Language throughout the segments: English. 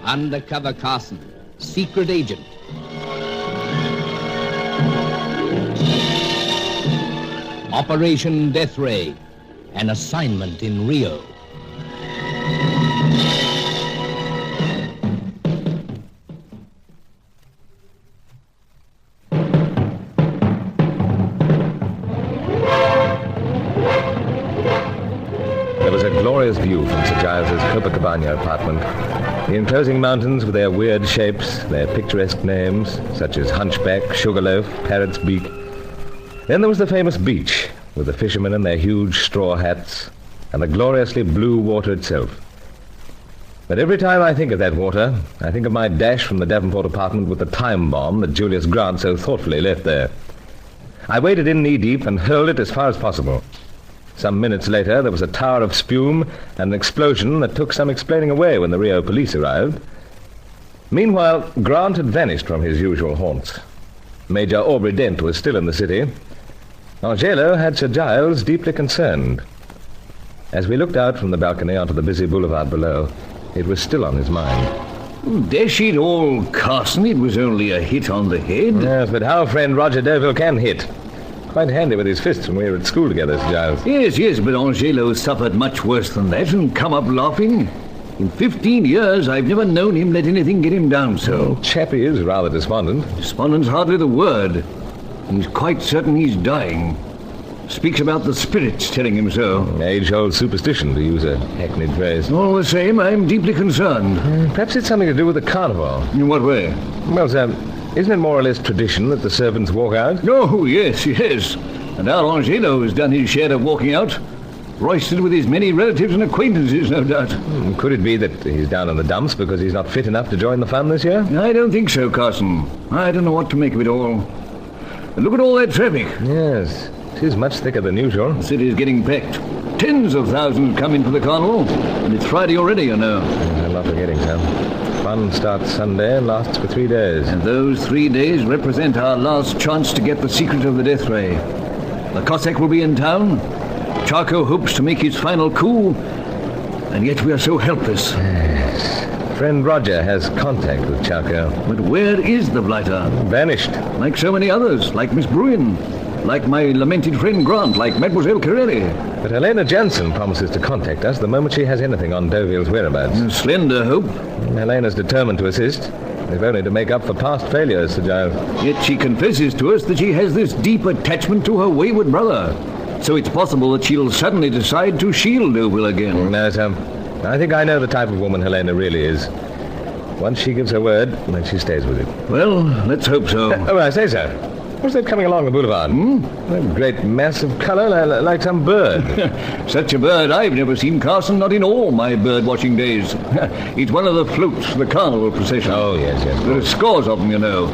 Undercover Carson, secret agent. Operation Deathray, an assignment in Rio. There was a glorious view from Sir Giles's Copacabana apartment. The enclosing mountains with their weird shapes, their picturesque names, such as Hunchback, Sugarloaf, Parrot's Beak. Then there was the famous beach, with the fishermen in their huge straw hats, and the gloriously blue water itself. But every time I think of that water, I think of my dash from the Davenport apartment with the time bomb that Julius Grant so thoughtfully left there. I waded in knee-deep and hurled it as far as possible. Some minutes later, there was a tower of spume and an explosion that took some explaining away when the Rio police arrived. Meanwhile, Grant had vanished from his usual haunts. Major Aubrey Dent was still in the city. Angelo had Sir Giles deeply concerned. As we looked out from the balcony onto the busy boulevard below, it was still on his mind. Dash it all, Carson, it was only a hit on the head. Yes, but how friend Roger Deauville can hit. Quite handy with his fists when we were at school together, Sir Giles. Yes, but Angelo suffered much worse than that and come up laughing. In 15 years, I've never known him let anything get him down so. Chappie is rather despondent. Despondent's hardly the word. He's quite certain he's dying. Speaks about the spirits telling him so. Age-old superstition, to use a hackneyed phrase. All the same, I'm deeply concerned. Perhaps it's something to do with the carnival. In what way? Well, sir, isn't it more or less tradition that the servants walk out? Oh, yes. And our Angelo has done his share of walking out. Roisted with his many relatives and acquaintances, no doubt. Could it be that he's down in the dumps because he's not fit enough to join the fun this year? I don't think so, Carson. I don't know what to make of it all. And look at all that traffic. Yes, it is much thicker than usual. The city's getting packed. Tens of thousands come in for the carnival. And it's Friday already, you know. I'm not forgetting, sir. Fun starts Sunday and lasts for 3 days. And those 3 days represent our last chance to get the secret of the Deathray. The Cossack will be in town. Charco hopes to make his final coup. And yet we are so helpless. Yes. Friend Roger has contact with Charco. But where is the blighter? Vanished. Like so many others, like Miss Bruin, like my lamented friend Grant, like Mademoiselle Carelli. But Helena Jansen promises to contact us the moment she has anything on Deauville's whereabouts. A slender hope. Helena's determined to assist, if only to make up for past failures, Sir Giles. Yet she confesses to us that she has this deep attachment to her wayward brother. So it's possible that she'll suddenly decide to shield Deauville again. No, sir. I think I know the type of woman Helena really is. Once she gives her word, then she stays with it. Well, let's hope so. I say, sir. What's that coming along the boulevard? A great mass of colour, like some bird. Such a bird I've never seen, Carson, not in all my bird-watching days. It's one of the floats for the carnival procession. Oh, yes. There are scores of them, you know.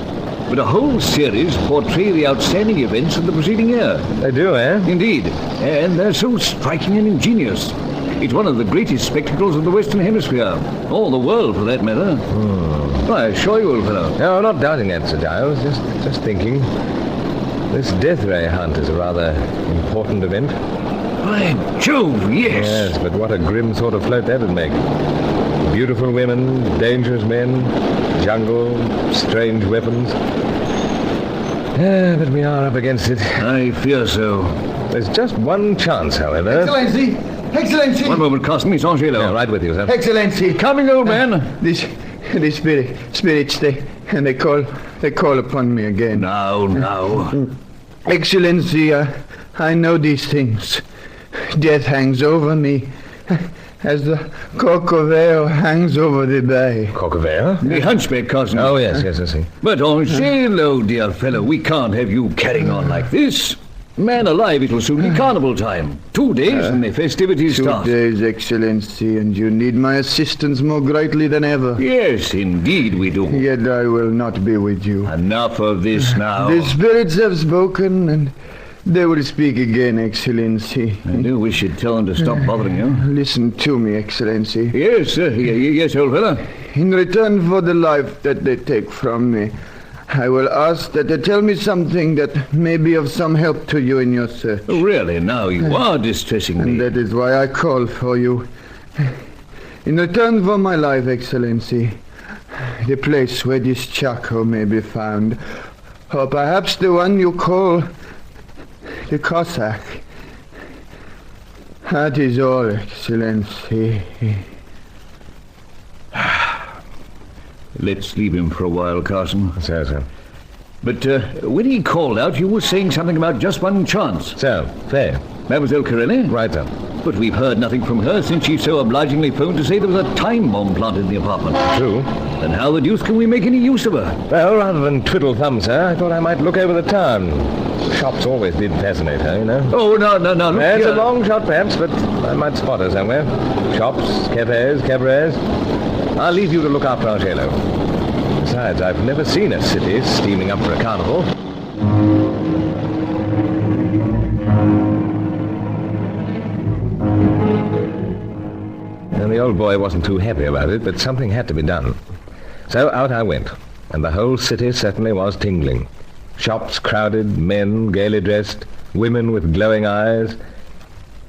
But a whole series portray the outstanding events of the preceding year. They do, eh? Indeed. And they're so striking and ingenious. It's one of the greatest spectacles of the Western Hemisphere. All the world, for that matter. I assure you, old fellow. No, I'm not doubting that, Sir Giles. Just thinking. This Deathray hunt is a rather important event. By Jove, yes. Yes, but what a grim sort of float that would make. Beautiful women, dangerous men, jungle, strange weapons. But we are up against it. I fear so. There's just one chance, however. Excellency! One moment, Carson. It's Angelo. Yeah, right with you, sir. Excellency! Coming, old man. The spirits, they call upon me again. Now. Excellency, I know these things. Death hangs over me, as the Corcovado hangs over the bay. Corcovado? The hunchback, Carson. Oh, yes, I see. But Angelo, dear fellow, we can't have you carrying on like this. Man alive, it'll soon be carnival time. 2 days and the festivities start. 2 days, Excellency, and you need my assistance more greatly than ever. Yes, indeed we do. Yet I will not be with you. Enough of this now. The spirits have spoken, and they will speak again, Excellency. I do wish you'd tell them to stop bothering you. Listen to me, Excellency. Yes, yes, old fella. In return for the life that they take from me, I will ask that they tell me something that may be of some help to you in your search. Really, now you are distressing me. And that is why I call for you. In return for my life, Excellency, the place where this charcoal may be found. Or perhaps the one you call the Cossack. That is all, Excellency. Let's leave him for a while, Carson. So. But when he called out, you were saying something about just one chance. So, Faye. Mademoiselle Corelli? Right, sir. But we've heard nothing from her since she so obligingly phoned to say there was a time bomb planted in the apartment. True. Then how the deuce can we make any use of her? Well, rather than twiddle thumbs, sir, I thought I might look over the town. Shops always did fascinate her, you know. Oh, no. Look It's here. a long shot, perhaps, but I might spot her somewhere. Shops, cafes, cabarets. I'll leave you to look after Angelo. Besides, I've never seen a city steaming up for a carnival. And the old boy wasn't too happy about it, but something had to be done. So out I went, and the whole city certainly was tingling. Shops crowded, men gaily dressed, women with glowing eyes.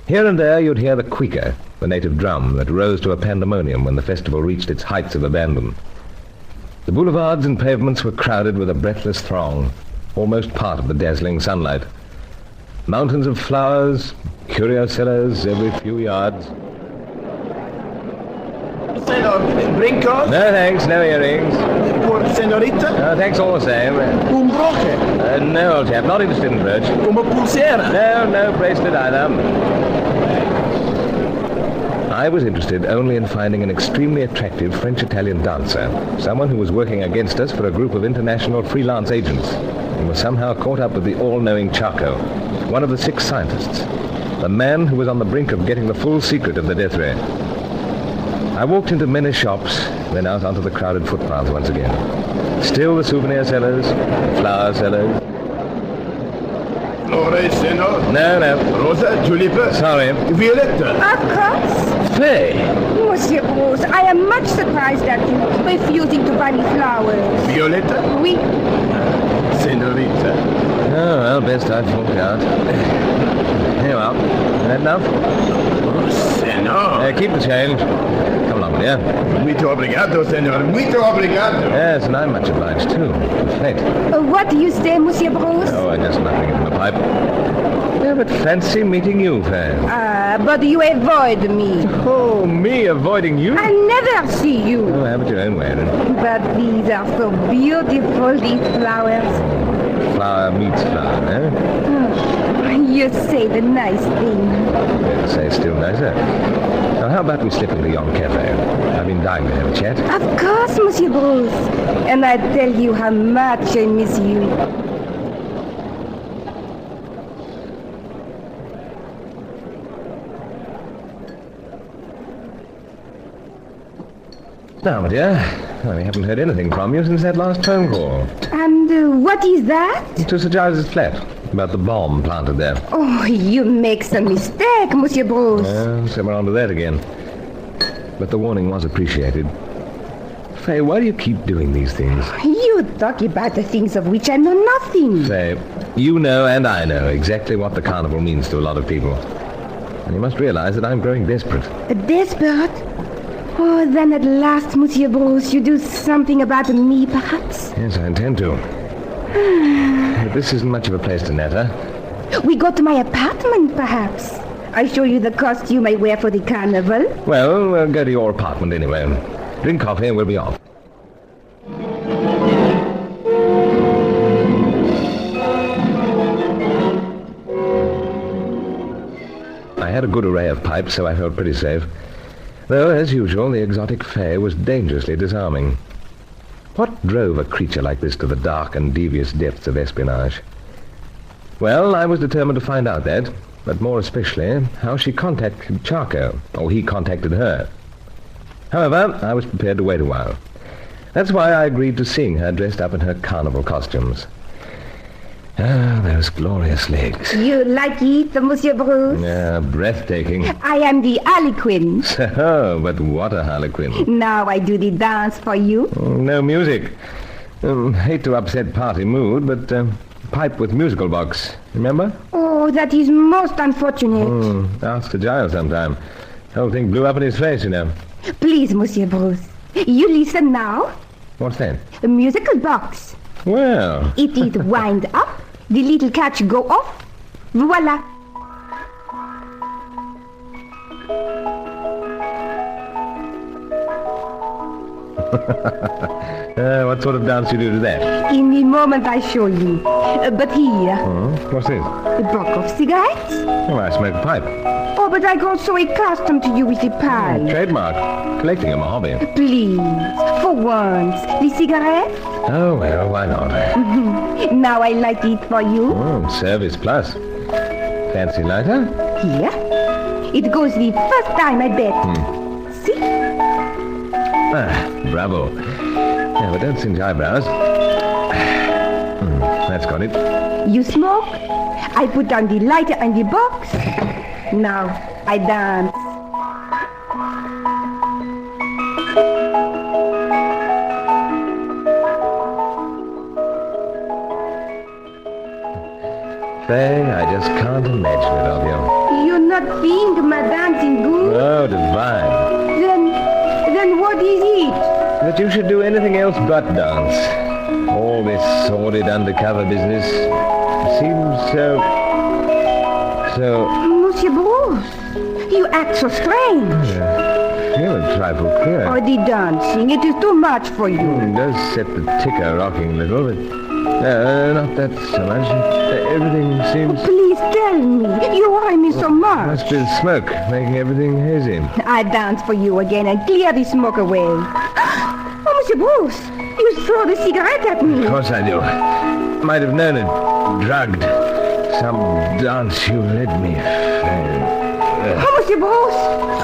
Here and there you'd hear the cuica, the native drum that rose to a pandemonium when the festival reached its heights of abandon. The boulevards and pavements were crowded with a breathless throng, almost part of the dazzling sunlight. Mountains of flowers, curio sellers every few yards. Brincos? No thanks, no earrings. Senorita? No thanks all the same. Un broche? No, old chap, not interested in brooch. Una pulsera? No bracelet either. I was interested only in finding an extremely attractive French-Italian dancer, someone who was working against us for a group of international freelance agents, and was somehow caught up with the all-knowing Charco, one of the 6 scientists, the man who was on the brink of getting the full secret of the Deathray. I walked into many shops, then out onto the crowded footpaths once again. Still the souvenir sellers, flower sellers. Flores, senor? No. Rosa, tulipa? Sorry. Violetta? Of course. Faye! Monsieur Bruce, I am much surprised at you refusing to buy me flowers. Violetta? Oui. Senorita? Oh, well, best I fork it out. Here you are. Is that enough? Oh, senor. Keep the change. Come along, dear. Muito obrigado, senor. Muito obrigado. Yes, and I'm much obliged, too. Late. What do you say, Monsieur Bruce? Oh, just nothing in the pipe. Yeah, but fancy meeting you, Faye. But you avoid me. Oh, me avoiding you? I never see you. Oh, have it your own way, then. But these are so beautiful, these flowers. Flower meets flower, eh? You say the nice thing. Better say still nicer. Now, how about we slip into yon cafe? I've been dying to have a chat. Of course, Monsieur Bruce. And I tell you how much I miss you. Now, my dear, we haven't heard anything from you since that last phone call. And what is that? To Sir Giles's flat, about the bomb planted there. Oh, you make some mistake, Monsieur Bruce. So we're on to that again. But the warning was appreciated. Faye, why do you keep doing these things? You talk about the things of which I know nothing. Faye, you know and I know exactly what the carnival means to a lot of people. And you must realize that I'm growing desperate. Desperate? Oh, then at last, Monsieur Bruce, you do something about me, perhaps? Yes, I intend to. But this isn't much of a place to natter. We go to my apartment, perhaps. I show you the costume I wear for the carnival. Well, we'll go to your apartment anyway. Drink coffee and we'll be off. I had a good array of pipes, so I felt pretty safe. Though, as usual, the exotic Faye was dangerously disarming. What drove a creature like this to the dark and devious depths of espionage? Well, I was determined to find out that, but more especially, how she contacted Charco, or he contacted her. However, I was prepared to wait a while. That's why I agreed to seeing her dressed up in her carnival costumes. Ah, those glorious legs. You like it, Monsieur Bruce? Yeah, breathtaking. I am the Harlequin. Oh, but what a harlequin. Now I do the dance for you. No music. Hate to upset party mood, but pipe with musical box. Remember? Oh, that is most unfortunate. Ask Sir Giles sometime. The whole thing blew up in his face, you know. Please, Monsieur Bruce. You listen now. What's that? A musical box. Well, It is wind up, the little catch go off. Voila. what sort of dance you do to that? In the moment I show you. But here, What's this? a box of cigarettes. Well, I smoke a pipe. Oh, but I got so accustomed to you with the pipe. Trademark. Collecting them a hobby. Please, for once, the cigarette. Oh, well, why not? Now I light it for you. Service plus. Fancy lighter? Here. It goes the first time, I bet. See? Bravo. Yeah, but don't singe eyebrows. That's got it. You smoke. I put on the lighter and the box. Now I dance. Faye, I just can't imagine it of you. You're not think my dancing good? Oh, divine. Then what is it? That you should do anything else but dance. All this sordid undercover business seems so... Monsieur Bruce, you act so strange. You're a trifle queer. Oh, the dancing, it is too much for you. It does set the ticker rocking a little, but... not that so much. Everything seems... Please tell me, you worry me so much. Must be the smoke, making everything hazy. I dance for you again and clear the smoke away. Oh, Monsieur Bruce, you throw the cigarette at me. Of course I do. Might have known it. Drugged. Some dance you led me. Oh, Monsieur Bruce!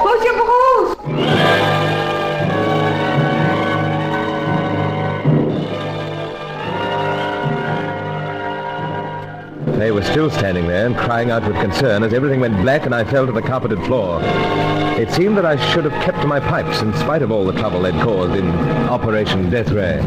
Monsieur Bruce! They were still standing there and crying out with concern as everything went black and I fell to the carpeted floor. It seemed that I should have kept to my pipes in spite of all the trouble they'd caused in Operation Deathray.